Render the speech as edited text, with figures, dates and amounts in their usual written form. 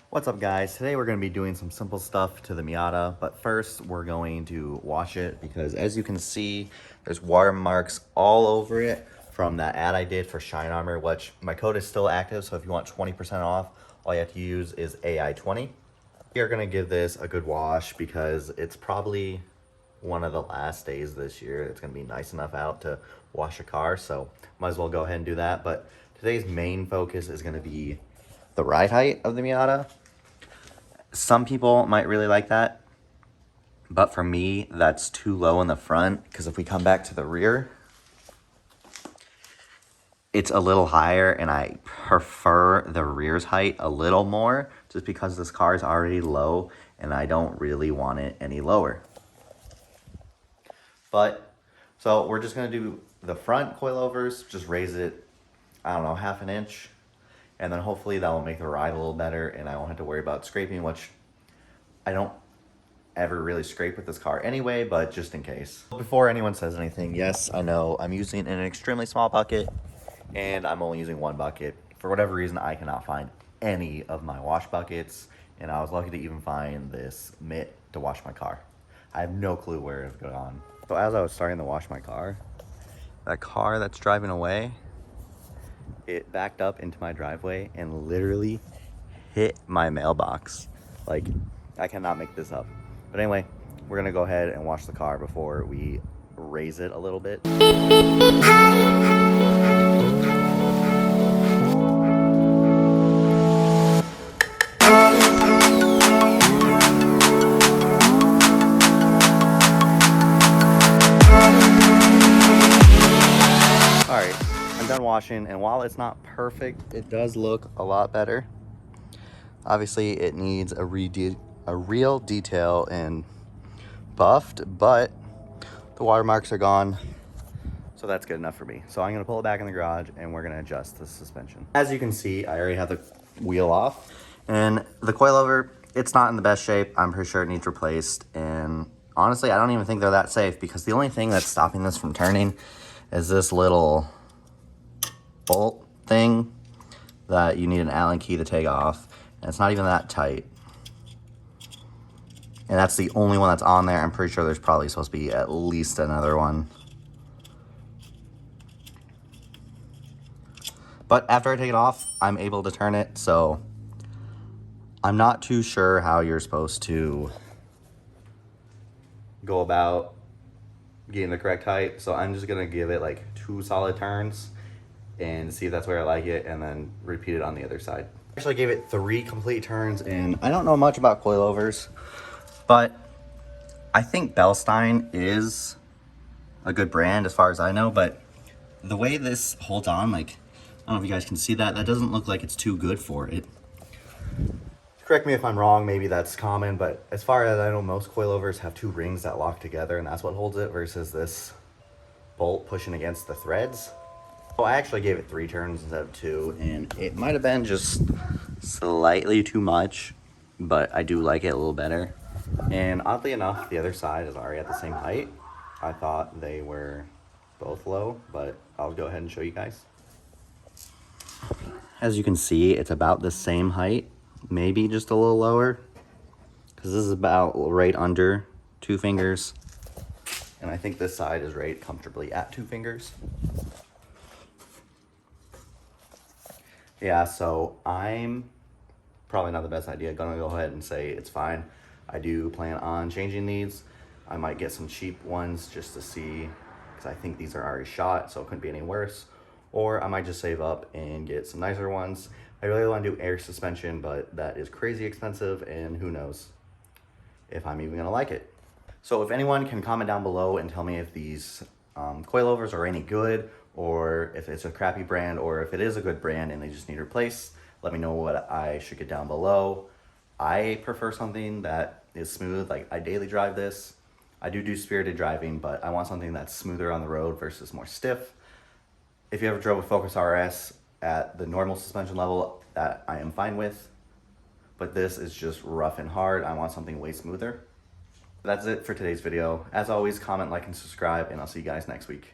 What's up guys? Today we're going to be doing some simple stuff to the Miata, but first we're going to wash it because as you can see, there's water marks all over it from that ad I did for Shine Armor, which my code is still active, so if you want 20% off, all you have to use is AI20. We are going to give this a good wash because it's probably one of the last days this year. It's going to be nice enough out to wash a car, so might as well go ahead and do that. But today's main focus is going to be the ride height of the Miata. Some people might really like that, but for me, that's too low in the front because if we come back to the rear, it's a little higher and I prefer the rear's height a little more just because this car is already low and I don't really want it any lower. But, so we're just going to do the front coilovers, just raise it, I don't know, half an inch. And then hopefully that will make the ride a little better and I won't have to worry about scraping, which I don't ever really scrape with this car anyway, but just in case. Before anyone says anything, yes, I know I'm using an extremely small bucket and I'm only using one bucket. For whatever reason, I cannot find any of my wash buckets and I was lucky to even find this mitt to wash my car. I have no clue where it's gone. So as I was starting to wash my car, that car that's driving away, it backed up into my driveway and literally hit my mailbox. Like, I cannot make this up. But anyway, we're gonna go ahead and wash the car before we raise it a little bit. Alright, I'm done washing, and while it's not perfect, it does look a lot better. Obviously, it needs a real detail and buffed, but the watermarks are gone, so that's good enough for me. So I'm gonna pull it back in the garage and we're gonna adjust the suspension. As you can see, I already have the wheel off, and the coilover, it's not in the best shape. I'm pretty sure it needs replaced, and honestly, I don't even think they're that safe because the only thing that's stopping this from turning is this little bolt thing that you need an Allen key to take off, and it's not even that tight. And that's the only one that's on there. I'm pretty sure there's probably supposed to be at least another one. But after I take it off, I'm able to turn it, so I'm not too sure how you're supposed to go about getting the correct height. So I'm just gonna give it like 2 solid turns and see if that's where I like it, and then repeat it on the other side. Actually, I gave it 3 complete turns, and I don't know much about coilovers, but I think Bellstein is a good brand as far as I know, but the way this holds on, like, I don't know if you guys can see that, that doesn't look like it's too good for it. Correct me if I'm wrong, maybe that's common, but as far as I know, most coilovers have 2 rings that lock together and that's what holds it versus this bolt pushing against the threads. So I actually gave it 3 turns instead of 2, and it might have been just slightly too much, but I do like it a little better. And oddly enough, the other side is already at the same height. I thought they were both low, but I'll go ahead and show you guys. As you can see, it's about the same height, maybe just a little lower, because this is about right under 2 fingers. And I think this side is right comfortably at 2 fingers. Yeah, so I'm probably not the best idea. Gonna go ahead and say it's fine. I do plan on changing these. I might get some cheap ones just to see, because I think these are already shot, so it couldn't be any worse. Or I might just save up and get some nicer ones. I really want to do air suspension, but that is crazy expensive, and who knows if I'm even gonna like it. So if anyone can comment down below and tell me if these coilovers are any good, or if it's a crappy brand, or if it is a good brand and they just need replaced, let me know what I should get down below. I prefer something that is smooth. Like, I daily drive this. I do spirited driving, but I want something that's smoother on the road versus more stiff. If you ever drove a Focus RS at the normal suspension level, that I am fine with, but this is just rough and hard. I want something way smoother. That's it for today's video. As always, comment, like, and subscribe, and I'll see you guys next week.